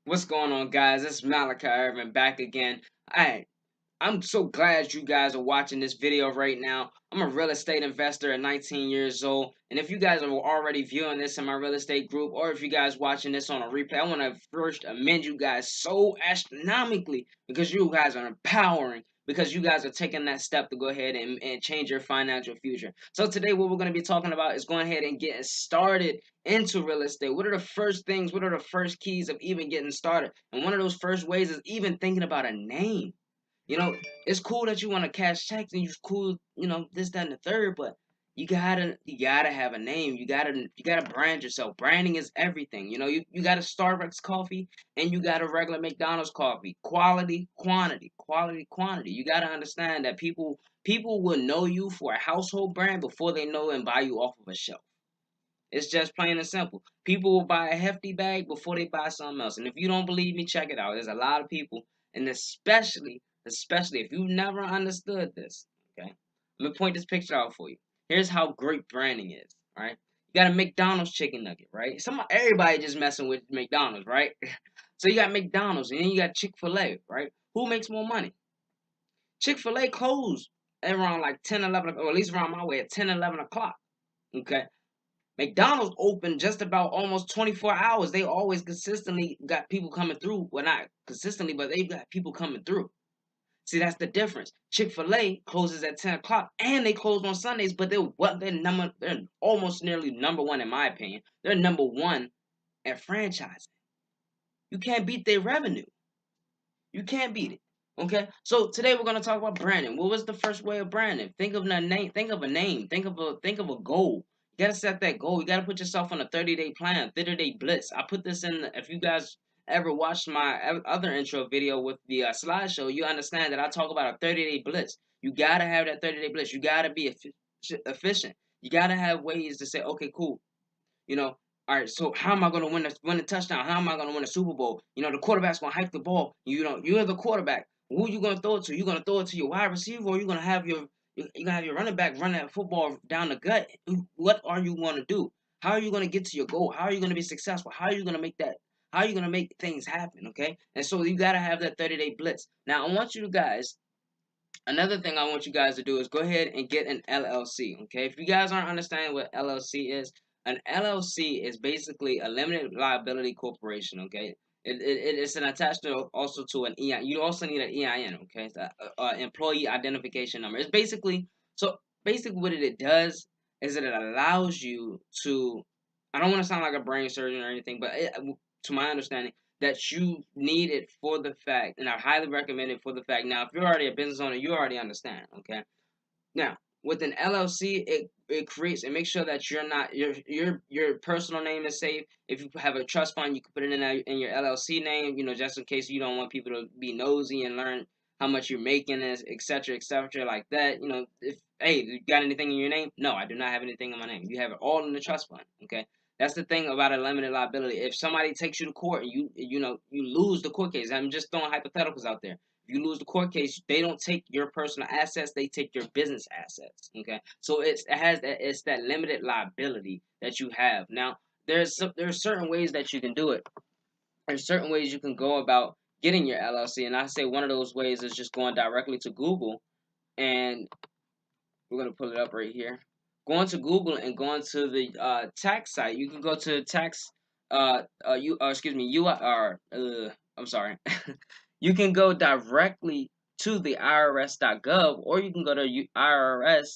What's going on, guys? It's Malachi Irvin back again. I'm so glad you guys are watching this video right now. I'm a real estate investor at 19 years old, and if you guys are already viewing this in my real estate group, or if you guys watching this on a replay, I want to first commend you guys so astronomically because you guys are empowering. Because you guys are taking that step to go ahead and change your financial future. So today what we're going to be talking about is going ahead and getting started into real estate. What are the first things? What are the first keys of even getting started? And one of those first ways is even thinking about a name. You know, it's cool that you want to cash checks and you cool, this, that, and the third, but you gotta have a name. You gotta brand yourself. Branding is everything. You got a Starbucks coffee and you got a regular McDonald's coffee. Quality, quantity, quality, quantity. You gotta understand that people will know you for a household brand before they know and buy you off of a shelf. It's just plain and simple. People will buy a hefty bag before they buy something else. And if you don't believe me, check it out. There's a lot of people, and especially if you've never understood this, okay? Let me point this picture out for you. Here's how great branding is, right? You got a McDonald's chicken nugget, right? Everybody just messing with McDonald's, right? So you got McDonald's, and then you got Chick-fil-A, right? Who makes more money? Chick-fil-A closed around like 10, 11, or at least around my way at 10, 11 o'clock, okay? McDonald's open just about almost 24 hours. They always consistently got people coming through. Well, not consistently, but they've got people coming through. See, that's the difference. Chick-fil-A closes at 10 o'clock and they close on Sundays, but they're almost nearly number one in my opinion. They're number one at franchising. You can't beat their revenue. You can't beat it. Okay? So today we're gonna talk about branding. What was the first way of branding? Think of a name, think of a name, think of a goal. You gotta set that goal. You gotta put yourself on a 30-day plan, 30-day blitz. I put this in if you guys ever watched my other intro video with the slideshow, you understand that I talk about a 30-day blitz. You gotta have that 30-day blitz. You gotta be efficient. You gotta have ways to say, okay, cool. You know, all right, so how am I going to win a touchdown? How am I going to win a Super Bowl? The quarterback's going to hike the ball. You're the quarterback. Who are you going to throw it to? You going to throw it to your wide receiver, or you going to have your running back run that football down the gut? What are you going to do? How are you going to get to your goal? How are you going to be successful? How are you going to make that? How are you going to make things happen? Okay, and so you got to have that 30-day blitz. Now, I want you guys. Another thing I want you guys to do is go ahead and get an LLC, okay? If you guys aren't understanding what LLC is, an LLC is basically a limited liability corporation, okay? It's an attached also to an EIN. You also need an EIN, okay? It's employee identification number. It's basically what it does is that it allows you to, I don't want to sound like a brain surgeon or anything, but to my understanding, that you need it for the fact, and I highly recommend it for the fact. Now, if you're already a business owner, you already understand, okay? Now, with an LLC, it creates and makes sure that you're not your personal name is safe. If you have a trust fund, you can put it in your LLC name, just in case you don't want people to be nosy and learn how much you're making, etc., like that. If hey, you got anything in your name? No, I do not have anything in my name. You have it all in the trust fund, okay? That's the thing about a limited liability. If somebody takes you to court and you lose the court case, I'm just throwing hypotheticals out there. If you lose the court case, they don't take your personal assets; they take your business assets. Okay, so it's that limited liability that you have. Now, there's certain ways that you can do it. There's certain ways you can go about getting your LLC, and I say one of those ways is just going directly to Google, and we're gonna pull it up right here. Going to Google and going to the tax site, you can go to tax excuse me, I'm sorry. You can go directly to the IRS.gov, or you can go to IRS.com,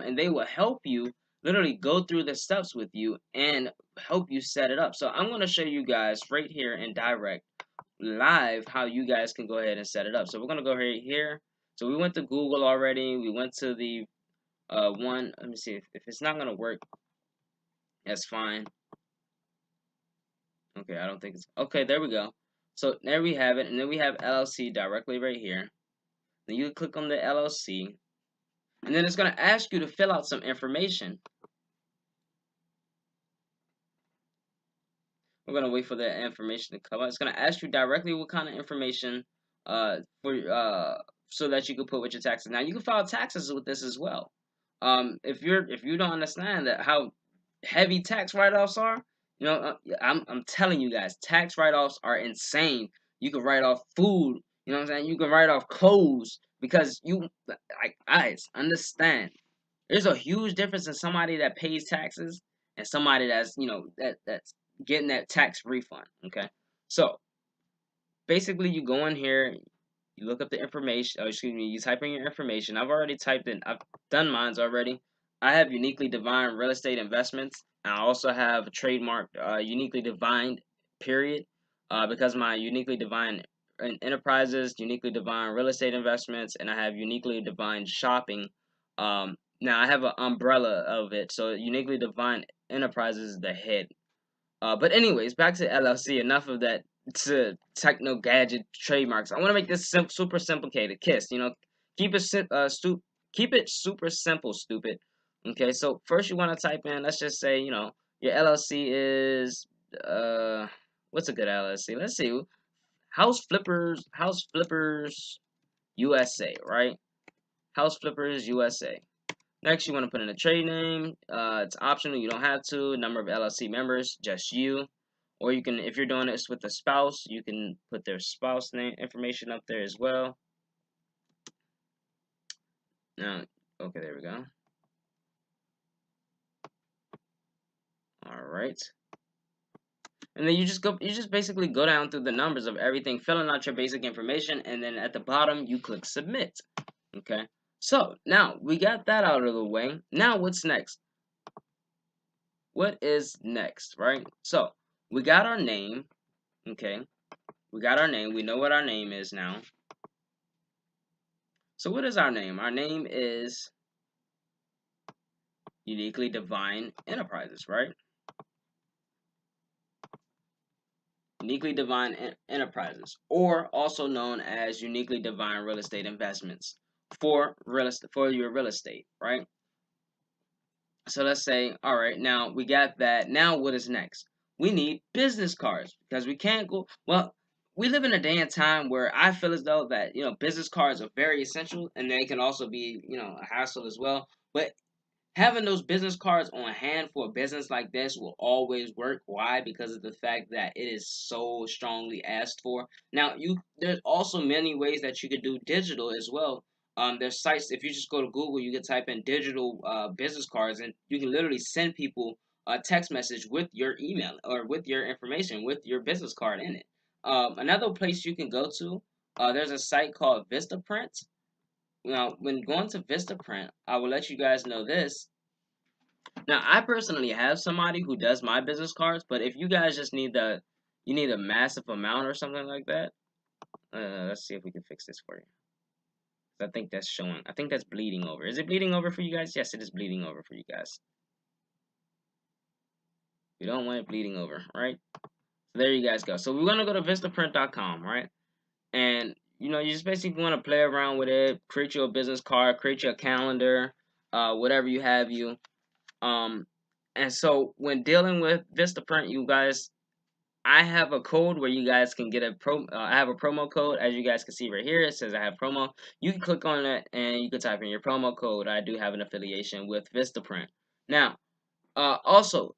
and they will help you literally go through the steps with you and help you set it up. So I'm going to show you guys right here in direct live how you guys can go ahead and set it up. So we're going to go right here. So we went to Google already. We went to the one. Let me see if it's not going to work. That's fine. Okay, I don't think it's okay. There we go. So there we have it, and then we have LLC directly right here. Then you click on the LLC, and then it's going to ask you to fill out some information. We're going to wait for the information to come out. It's going to ask you directly what kind of information so that you can put with your taxes. Now you can file taxes with this as well. If you don't understand that how heavy tax write-offs are, I'm telling you guys, tax write-offs are insane. You can write off food. You know what I'm saying? You can write off clothes because like, guys, understand. There's a huge difference in somebody that pays taxes and somebody that's that's getting that tax refund. Okay, so basically you go in here, you look up the information. Oh, excuse me, you type in your information. I've already typed in. I've done mines already. I have Uniquely Divine Real Estate Investments. I also have a trademark Uniquely Divine period because my Uniquely Divine Enterprises, Uniquely Divine Real Estate Investments, and I have Uniquely Divine Shopping. Now I have an umbrella of it, so Uniquely Divine Enterprises is the head. But anyways, back to LLC. Enough of that to techno gadget trademarks. I want to make this super simplified. KISS. Keep it keep it super simple. Stupid. Okay. So first you want to type in. Let's just say your LLC is what's a good LLC? Let's see. House Flippers. House Flippers USA. Right. House Flippers USA. Next, you want to put in a trade name. It's optional. You don't have to. Number of LLC members, just you. Or you can, if you're doing this with a spouse, you can put their spouse name information up there as well. Now, okay, there we go. All right. And then you just basically go down through the numbers of everything, filling out your basic information, and then at the bottom you click submit. Okay. So now we got that out of the way. Now what's next? What is next, right? So we got our name. Okay. We got our name. We know what our name is now. So what is our name? Our name is Uniquely Divine Enterprises, right? Uniquely Divine Enterprises, or also known as Uniquely Divine Real Estate Investments for your real estate, right? So let's say, all right, now we got that. Now what is next? We need business cards because we can't go. Well, we live in a day and time where I feel as though that business cards are very essential, and they can also be a hassle as well. But having those business cards on hand for a business like this will always work. Why? Because of the fact that it is so strongly asked for. Now, there's also many ways that you could do digital as well. There's sites. If you just go to Google, you can type in digital business cards, and you can literally send people a text message with your email or with your information with your business card in it. Another place you can go to, there's a site called Vistaprint. Now, when going to Vistaprint, I will let you guys know this. Now, I personally have somebody who does my business cards, but if you guys just need you need a massive amount or something like that, let's see if we can fix this for you. I think that's showing. I think that's bleeding over. Is it bleeding over for you guys? Yes, it is bleeding over for you guys. We don't want it bleeding over, right? So there you guys go. So we want to go to Vistaprint.com, right? And you just basically want to play around with it, create your business card, create your calendar, whatever you have you. And so when dealing with Vistaprint, you guys, I have a code where you guys can get I have a promo code, as you guys can see right here. It says I have promo. You can click on it and you can type in your promo code. I do have an affiliation with Vistaprint. Now, also,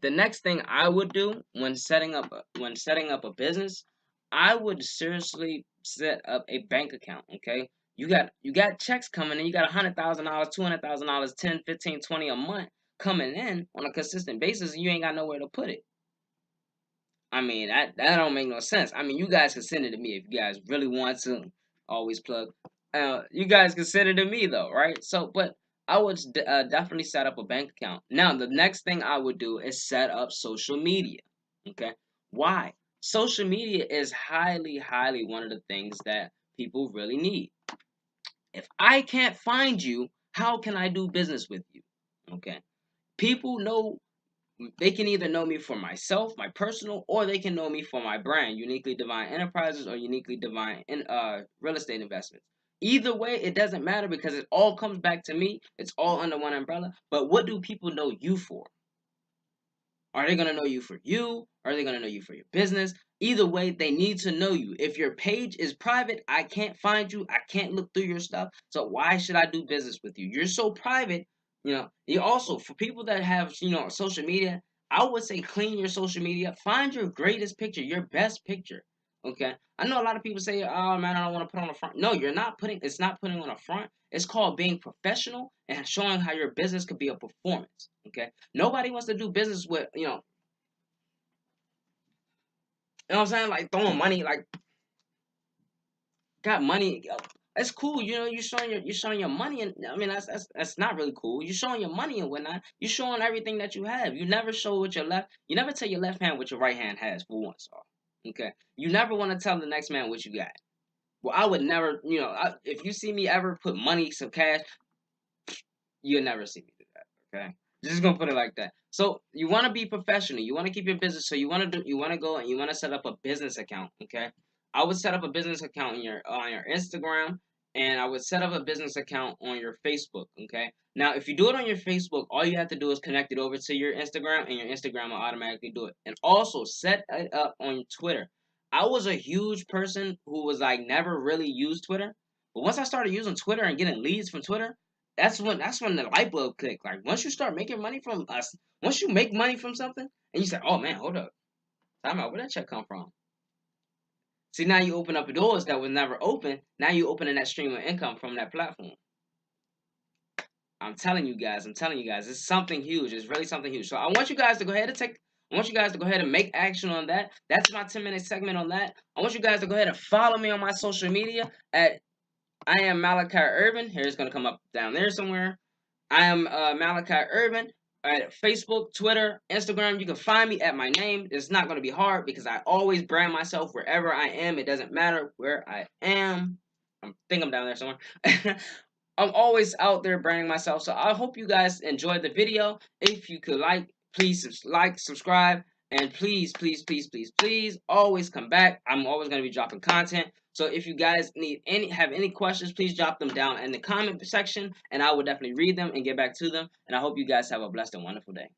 the next thing I would do when setting up a business, I would seriously set up a bank account. Okay, you got checks coming in. You got $100,000, $200,000, 10, 15, 20 a month coming in on a consistent basis, and you ain't got nowhere to put it. I mean, that don't make no sense. I mean, you guys can send it to me if you guys really want to. Always plug. You guys can send it to me though, right? So, but I would definitely set up a bank account. Now, the next thing I would do is set up social media. Okay, why? Social media is highly, highly one of the things that people really need. If I can't find you, how can I do business with you? Okay, people know they can either know me for myself, my personal, or they can know me for my brand, Uniquely Divine Enterprises or Uniquely Divine Real Estate Investments. Either way, it doesn't matter because it all comes back to me. It's all under one umbrella. But what do people know you for? Are they going to know you for you? Are they going to know you for your business? Either way, they need to know you. If your page is private, I can't find you. I can't look through your stuff. So why should I do business with you? You're so private. You also, for people that have, social media, I would say clean your social media. Find your greatest picture, your best picture. Okay. I know a lot of people say, "Oh man, I don't want to put on a front." No, you're not putting. It's not putting on a front. It's called being professional and showing how your business could be a performance. Okay. Nobody wants to do business with you know what I'm saying, like throwing money, like got money. It's cool, you're showing your money, and I mean that's not really cool. You're showing your money and whatnot. You're showing everything that you have. You never show with your left. You never tell your left hand what your right hand has for once. Okay, you never want to tell the next man what you got. Well, I would never, if you see me ever put money, some cash, you'll never see me do that. Okay, just gonna put it like that. So you want to be professional. You want to keep your business. So you want to go and you want to set up a business account. Okay, I would set up a business account on your Instagram, and I would set up a business account on your Facebook. Okay. Now, if you do it on your Facebook, all you have to do is connect it over to your Instagram, and your Instagram will automatically do it. And also set it up on Twitter. I was a huge person who was like never really used Twitter, but once I started using Twitter and getting leads from Twitter, that's when the light bulb clicked. Like once you start making money from us, once you make money from something, and you say, "Oh man, hold up, time out, where that check come from?" See, now you open up doors that was never open. Now you opening that stream of income from that platform. I'm telling you guys, it's something huge. It's really something huge. So I want you guys to go ahead and make action on that. That's my 10-minute segment on that. I want you guys to go ahead and follow me on my social media at I am Malachi Urban. Here it's gonna come up down there somewhere. I am Malachi Urban at Facebook, Twitter, Instagram. You can find me at my name. It's not going to be hard because I always brand myself wherever I am. It doesn't matter where I am. I think I'm down there somewhere. I'm always out there branding myself. So I hope you guys enjoyed the video. If you could please subscribe, and please, please, please, please, please always come back. I'm always going to be dropping content. So if you guys have any questions, please drop them down in the comment section, and I will definitely read them and get back to them. And I hope you guys have a blessed and wonderful day.